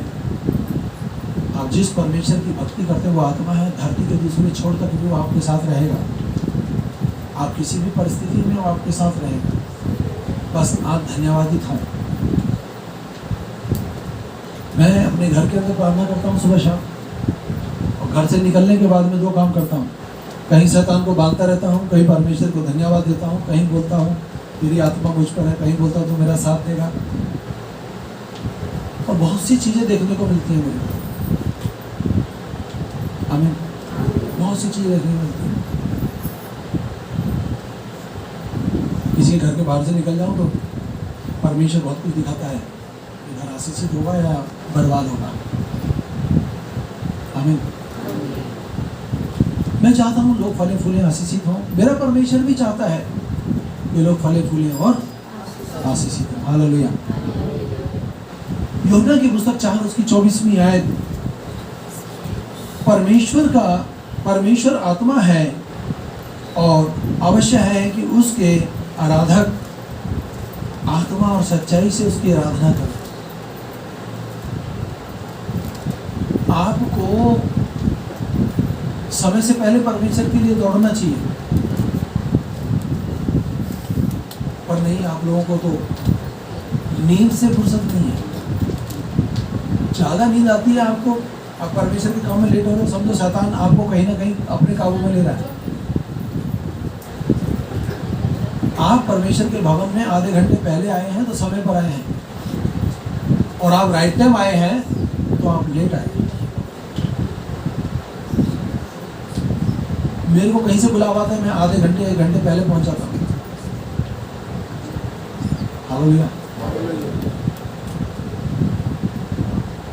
आप जिस परमेश्वर की भक्ति करते हैं वो आत्मा है, धरती के दूसरे छोड़ तक भी वो आपके साथ रहेगा। आप किसी भी परिस्थिति में वो आपके साथ रहेगा, बस आप धन्यवादित हों। मैं अपने घर के अंदर प्रार्थना करता हूँ सुबह शाम, और घर से निकलने के बाद में दो काम करता हूँ। कहीं शैतान को बांधता रहता हूँ, कहीं परमेश्वर को धन्यवाद देता हूँ, कहीं बोलता हूँ तेरी आत्मा मुझ पर है, कहीं बोलता हूँ तो मेरा साथ देगा। और बहुत सी चीज़ें देखने को मिलती हैं मुझे, आमीन। बहुत सी चीज़ें देखने को मिलती हैं। किसी घर के बाहर से निकल जाऊँ तो परमेश्वर बहुत कुछ दिखाता है, घर आशीषित होगा या बर्बाद होगा, आमीन। मैं चाहता हूँ लोग फले फूले आशीषित हों। मेरा परमेश्वर भी चाहता है कि लोग फले फूले और आशीषित हों। हालेलुया। यूहन्ना की पुस्तक 4 उसकी 24वीं आयत, परमेश्वर आत्मा है और अवश्य है कि उसके आराधक आत्मा और सच्चाई से उसकी आराधना करें। आपको समय से पहले परमेश्वर के लिए दौड़ना चाहिए, पर नहीं, आप लोगों को तो नींद से फुर्सत नहीं है। ज़्यादा नींद आती है आपको, आप परमेश्वर के काम में लेट हो रहे हो, समझो शैतान आपको कहीं ना कहीं अपने काबू में ले रहा है। आप परमेश्वर के भवन में आधे घंटे पहले आए हैं तो समय पर आए हैं, और आप राइट टाइम आए हैं तो आप लेट आए। मेरे को कहीं से बुलावा आता है, मैं आधे घंटे 1 घंटे पहले पहुंच जाता हूँ। हालेलुया।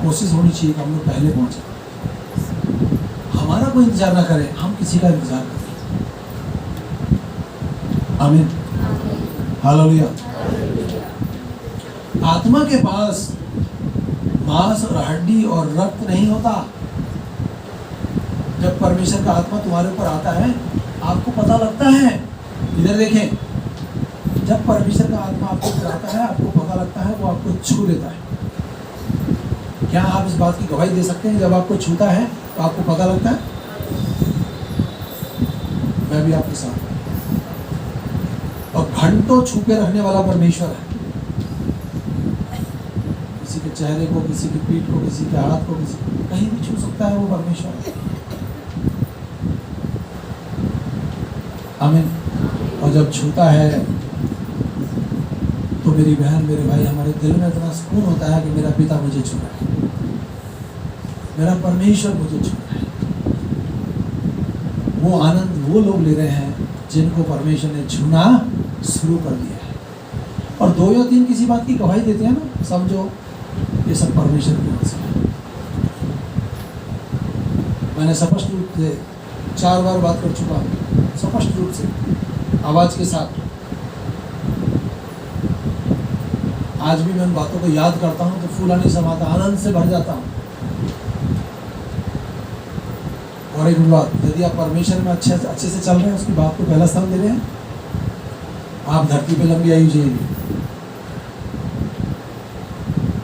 कोशिश होनी चाहिए कि हम लोग पहले पहुंचे, हमारा कोई इंतजार ना करे, हम किसी का इंतजार करें, आमीन। हालेलुया। आत्मा के पास मांस और हड्डी और रक्त नहीं होता। जब परमेश्वर का आत्मा तुम्हारे ऊपर आता है आपको पता लगता है, इधर देखें, जब परमेश्वर का आत्मा आपके ऊपर आता है आपको पता लगता है, वो आपको छू लेता है। क्या आप इस बात की गवाही दे सकते हैं जब आपको छूता है तो आपको पता लगता है? मैं भी आपके साथ हूं। और घंटों छुपे रखने वाला परमेश्वर है। किसी के चेहरे को, किसी की पीठ को, किसी के हाथ को, किसी कहीं भी छू सकता है वो परमेश्वर है, आमीन। और जब छूता है तो मेरी बहन, मेरे भाई, हमारे दिल में इतना सुकून होता है कि मेरा पिता मुझे छू रहा है, मेरा परमेश्वर मुझे छू रहा है। वो आनंद वो लोग ले रहे हैं जिनको परमेश्वर ने छूना शुरू कर दिया है। और 2 या 3 किसी बात की गवाही देते हैं ना, समझो ये सब परमेश्वर की वजह से है। मैंने स्पष्ट रूप से 4 बार बात कर चुका हूँ, स्पष्ट रूप से आवाज के साथ। आज भी मैं उन बातों को याद करता हूँ तो फूला नहीं समाता, आनंद से भर जाता हूँ। और एक बात, यदि आप परमेश्वर में अच्छे से चल रहे हैं, उसकी बात को पहला स्थान दे रहे हैं, आप धरती पे लंबी आयु जिएंगे।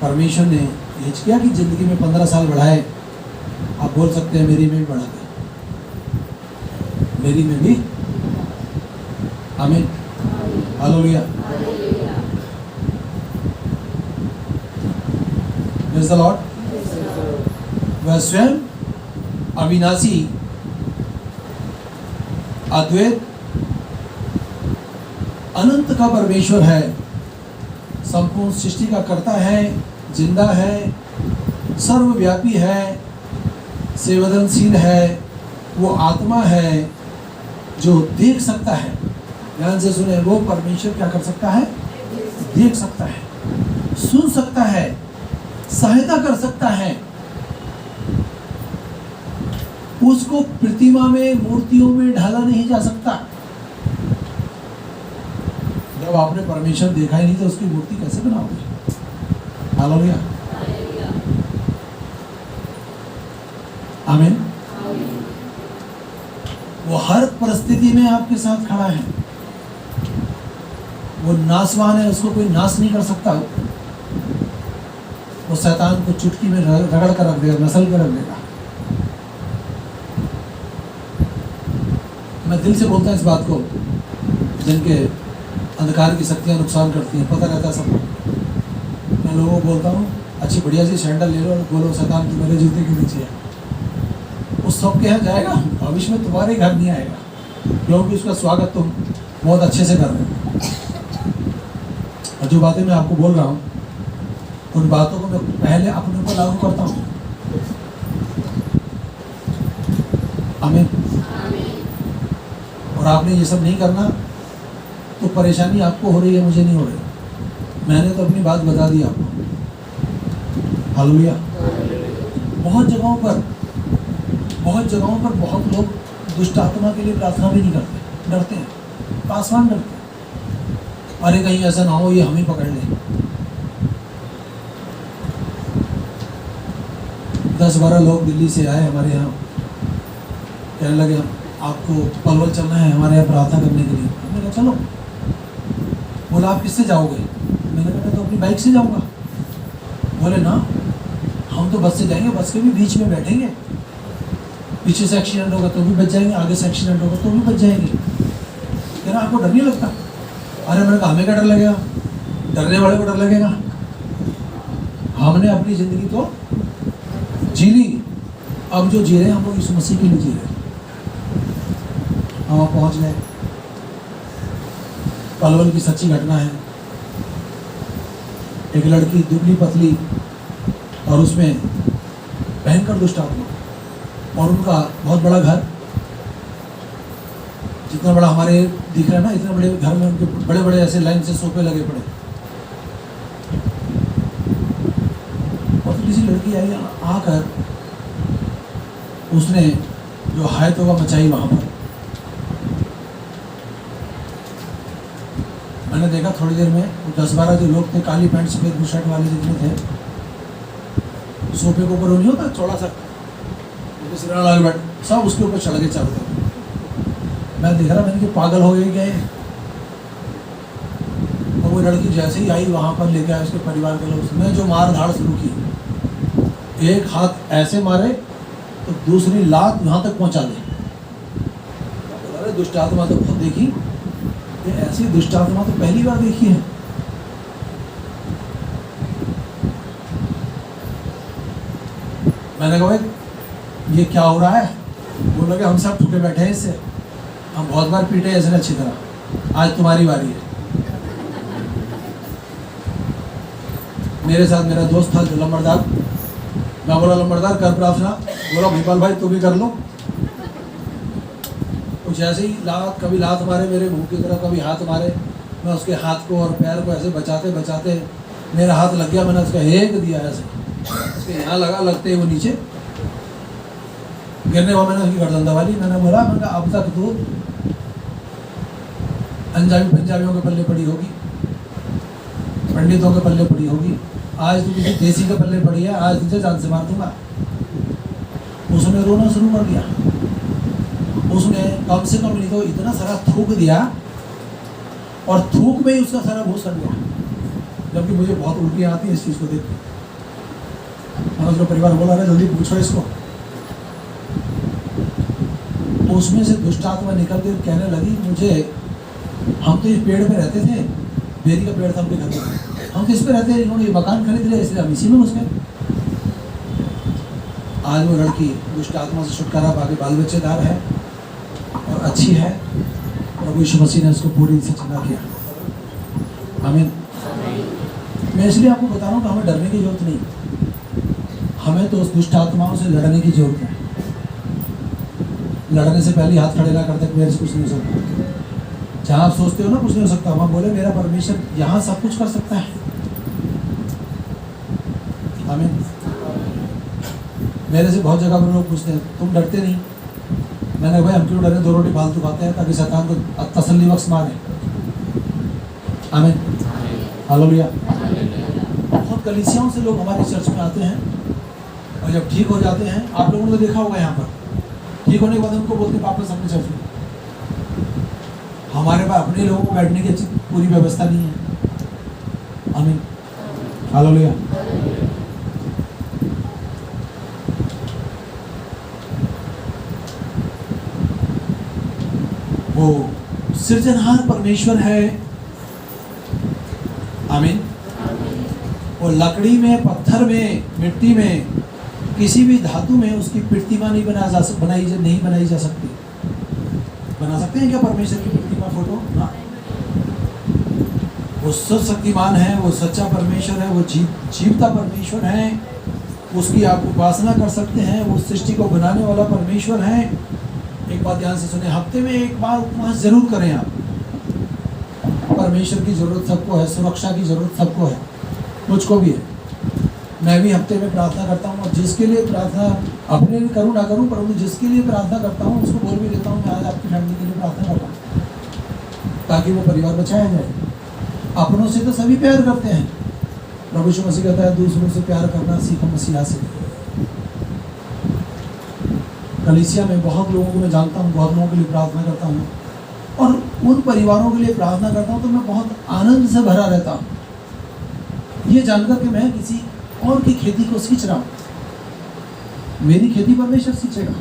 परमेश्वर ने हिचकिया की जिंदगी में 15 साल बढ़ाए, आप बोल सकते हैं मेरी में भी बढ़ा दे, मेरी में भी, आमीन। हालेलुया। Praise the Lord. वह स्वयं अविनाशी, अद्वैत, अनंत का परमेश्वर है, संपूर्ण सृष्टि का कर्ता है, जिंदा है, सर्वव्यापी है, सेवनशील है। वो आत्मा है जो देख सकता है। ध्यान से सुने, वो परमेश्वर क्या कर सकता है? देख सकता है, सुन सकता है, सहायता कर सकता है। उसको प्रतिमा में, मूर्तियों में ढाला नहीं जा सकता। जब आपने परमेश्वर देखा ही नहीं तो उसकी मूर्ति कैसे बनाओगे? हालेलुया। आमीन। वो हर परिस्थिति में आपके साथ खड़ा है। वो नासवान है, उसको कोई नाश नहीं कर सकता। वो शैतान को चुटकी में रगड़ कर रख देगा, नस्ल कर रख देगा। मैं दिल से बोलता हूँ इस बात को, जिनके अंधकार की शक्तियाँ नुकसान करती हैं, पता रहता है सबको। मैं लोगों को बोलता हूँ अच्छी बढ़िया सी सैंडल ले लो और बोलो शैतान तू मेरे जूते के नीचे है। उस सब के यहाँ जाएगा, भविष्य में तुम्हारे घर नहीं आएगा, क्योंकि उसका स्वागत तुम बहुत अच्छे से कर रहे हो। और जो बातें मैं आपको बोल रहा हूँ, उन बातों को मैं पहले अपने ऊपर लागू करता हूँ। आमीन। और आपने ये सब नहीं करना तो परेशानी आपको हो रही है, मुझे नहीं हो रही। मैंने तो अपनी बात बता दी आपको। हालेलुया। बहुत जगहों पर बहुत लोग दुष्ट आत्मा के लिए प्रार्थना भी नहीं करते, डरते हैं, पासवान डरते हैं। अरे कहीं ऐसा ना हो ये हम ही पकड़ लें। 10-12 लोग दिल्ली से आए हमारे यहाँ, कहने लगे आपको पलवल चलना है हमारे यहाँ प्रार्थना करने के लिए। मैंने कहा चलो। बोला आप किससे जाओगे? मैंने कहा तो अपनी बाइक से जाऊँगा। बोले ना हम तो बस से जाएंगे, बस के भी बीच में बैठेंगे, पीछे से एक्सीडेंट होगा तो भी बच जाएंगे, आगे से एक्सीडेंट होगा तो भी बच जाएंगे। कह रहा आपको डर नहीं लगता? अरे मैंने कहा हमें क्या डर लगेगा, डरने वाले को डर लगेगा। हमने अपनी ज़िंदगी तो जी ली, अब जो जी रहे हैं हम लोग यीशु मसीह के लिए जी रहे हैं। हम वहाँ पहुँच गए। पलवल की सच्ची घटना है। एक लड़की दुबली पतली और उसमें भयंकर दुष्ट आत्मा, और उनका बहुत बड़ा घर, जितना बड़ा हमारे दिख रहा है ना, इतने बड़े घर में उनके बड़े बड़े ऐसे लाइन से सोफे लगे पड़े। और किसी लड़की आई, आकर उसने जो हाय तौबा मचाई वहाँ पर। मैंने देखा थोड़ी देर में 10-12 जो लोग थे, काली पैंट सफेद शर्ट वाले जितने थे, सोफे के ऊपर नहीं होता चौड़ा सा बैठ, सब उसके ऊपर चढ़ के चारों तरफ। मैं देख रहा, मैंने कि पागल हो गए क्या ये? और वो लड़की जैसे ही आई वहाँ पर लेके आए उसके परिवार के लोग, उसने जो मार धाड़ शुरू की, एक हाथ ऐसे मारे तो दूसरी लात यहाँ तक पहुँचा दे। अरे दुष्ट आत्मा तो बहुत देखी, ये ऐसी दुष्ट आत्मा तो पहली बार देखी है। मैंने कहा भाई ये क्या हो रहा है? बोल लगे हम सब ठुके बैठे हैं इससे, हम बहुत बार पीटे ऐसे अच्छी तरह, आज तुम्हारी बारी है। मेरे साथ मेरा दोस्त था जो लंबरदार, मैं बोला लंबरदार कर प्रार्थना, बोला भीपाल भाई तू भी कर लो। कुछ ऐसे ही लात, कभी लात मारे मेरे मुंह की तरफ, कभी हाथ मारे। मैं उसके हाथ को और पैर को ऐसे बचाते बचाते मेरा हाथ लग गया, मैंने उसका एक दिया ऐसे, उसके यहाँ लगा, लगते ही वो नीचे गिरने हुआ। मैंने उसकी गर्दन दबा ली। मैंने बोला अब तक तो अंजामी पंजाबियों के पल्ले पड़ी होगी, पंडितों के पल्ले पड़ी होगी, आज तो किसी देसी के पल्ले पड़ी है, आज तुझे जान से मार दूंगा। उसने रोना शुरू कर दिया। उसने कम से कम नहीं तो इतना सारा थूक दिया, और थूक में ही उसका सारा भूस कर गया, जबकि मुझे बहुत उल्टियाँ आती है इस चीज़ को देख के। और उसका परिवार बोला रहा जल्दी पूछो इसको। उसमें से दुष्ट आत्मा निकल के कहने लगी, मुझे, हम तो इस पेड़ पे रहते थे, बेरी का पेड़ था हम पे घर पे, हम तो इस पे रहते हैं, इन्होंने ये मकान खरीद लिया इसलिए हम इसी में घुस गए। आज वो लड़की दुष्ट आत्मा से छुटकारा पाके बाल बच्चेदार है और अच्छी है, और यीशु मसीह ने उसको पूरी से चंगा किया। आमीन। मैं इसलिए आपको बता रहा हूँ कि हमें डरने की जरूरत नहीं, हमें तो उस दुष्ट आत्माओं से लड़ने की जरूरत है। लड़ने से पहले हाथ खड़े ना करते मेरे से कुछ नहीं हो सकता। जहाँ आप सोचते हो ना कुछ नहीं हो सकता, वहाँ बोले मेरा परमेश्वर यहाँ सब कुछ कर सकता है। आमीन। मेरे से बहुत जगह पर लोग पूछते हैं तुम डरते नहीं? मैंने भाई हम क्यों डरे, 2 रोटी फालतू खाते हैं ताकि शैतान को तसल्ली बख्श मारे। आमीन। हालेलुया। बहुत कलीसियाओं से लोग हमारे चर्च में आते हैं और जब ठीक हो जाते हैं, आप लोगों ने देखा होगा यहाँ पर, ठीक होने के बाद उनको बोलते वापस अपने चर्च में। हमारे पास अपने लोगों को बैठने की अच्छी पूरी व्यवस्था नहीं है। आमीन, हालेलुया। वो सृजनहार परमेश्वर है। आमीन। वो लकड़ी में, पत्थर में, मिट्टी में, किसी भी धातु में उसकी प्रतिमा नहीं बनाई जा सकती। बना सकते हैं क्या परमेश्वर की प्रतिमा, फोटो? हाँ। वो सर्वशक्तिमान है, वो सच्चा परमेश्वर है, वो जीवता परमेश्वर है। उसकी आप उपासना कर सकते हैं। वो सृष्टि को बनाने वाला परमेश्वर है। एक बात ध्यान से सुने, हफ्ते में एक बार उपवास जरूर करें आप। परमेश्वर की जरूरत सबको है, सुरक्षा की जरूरत सबको है, मुझको भी है। मैं भी हफ्ते में प्रार्थना करता हूँ, और जिसके लिए प्रार्थना अपने लिए करूँ ना करूँ, परंतु जिसके लिए प्रार्थना करता हूँ उसको बोल भी देता हूँ मैं आज आपकी फैमिली के लिए प्रार्थना कर रहा हूँ, ताकि वो परिवार बचाया जाए। अपनों से तो सभी प्यार करते हैं। प्रभु यीशु मसीह कहता है दूसरों से प्यार करना सीखो मसीहा से। कलीसिया में बहुत लोगों को मैं जानता हूँ, बहुत लोगों के लिए प्रार्थना करता हूँ, और उन परिवारों के लिए प्रार्थना करता हूँ तो मैं बहुत आनंद से भरा रहता हूँ, ये जानकर कि मैं किसी और की खेती को सींच रहा हूँ। मेरी खेती परमेश्वर सींचेगा।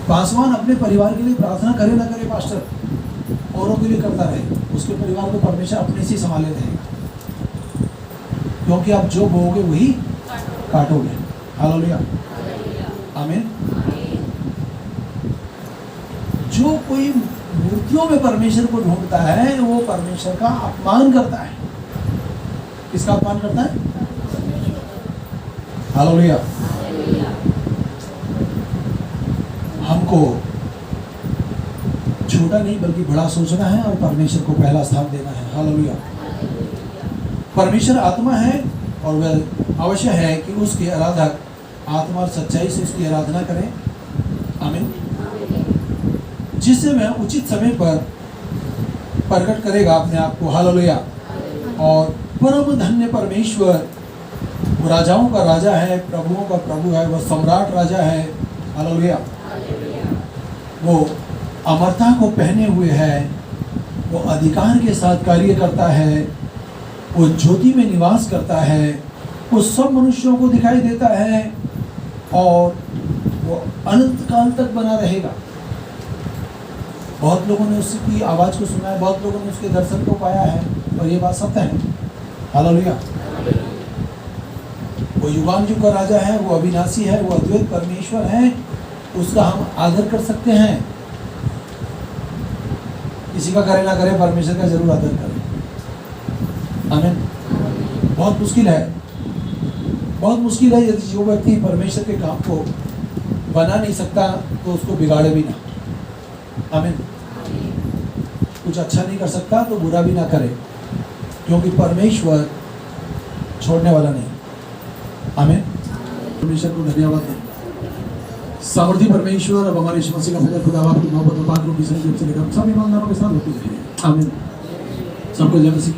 पासवान अपने परिवार के लिए प्रार्थना करे ना करे, पास्टर औरों के लिए करता रहे, उसके परिवार को परमेश्वर अपने से संभाले रहेगा, क्योंकि आप जो बोओगे वही काटोगे। हालेलुया, आमीन। जो कोई मूर्तियों में परमेश्वर को ढूंढता है वो परमेश्वर का अपमान करता है। किसका अपमान करता है? हालेलुया। हमको छोटा नहीं बल्कि बड़ा सोचना है और परमेश्वर को पहला स्थान देना है। हालेलुया। परमेश्वर आत्मा है और वह अवश्य है कि उसके आराधक आत्मा और सच्चाई से उसकी आराधना करें। आमीन। जिससे वह उचित समय पर प्रकट करेगा अपने आप को। हालेलुया। और परम धन्य परमेश्वर, वो राजाओं का राजा है, प्रभुओं का प्रभु है, वह सम्राट राजा है। हालेलुया। वो अमरता को पहने हुए है, वो अधिकार के साथ कार्य करता है, वो ज्योति में निवास करता है, वो सब मनुष्यों को दिखाई देता है और वो अनंत काल तक बना रहेगा। बहुत लोगों ने उसकी आवाज़ को सुना है, बहुत लोगों ने उसके दर्शन को पाया है, और ये बात सत्य है। हालेलुया। वो युगानुयुग का राजा है, वो अविनाशी है, वो अद्वैत परमेश्वर है, उसका हम आदर कर सकते हैं। किसी का करे ना करे, परमेश्वर का जरूर आदर करें। आमीन। बहुत मुश्किल है, बहुत मुश्किल है यदि जो व्यक्ति परमेश्वर के काम को बना नहीं सकता तो उसको बिगाड़े भी ना। आमीन। कुछ अच्छा नहीं कर सकता तो बुरा भी ना करे, क्योंकि परमेश्वर छोड़ने वाला नहीं। आमीन। परमेश्वर को धन्यवाद दें। सामर्थी परमेश्वर, अब हमारे यीशु मसीह का फजल खुदा आपकी मोहब्बत और पाक रूप से लेकर सब ईमानदारों के साथ होती है। आमीन। सबको जय मसीह।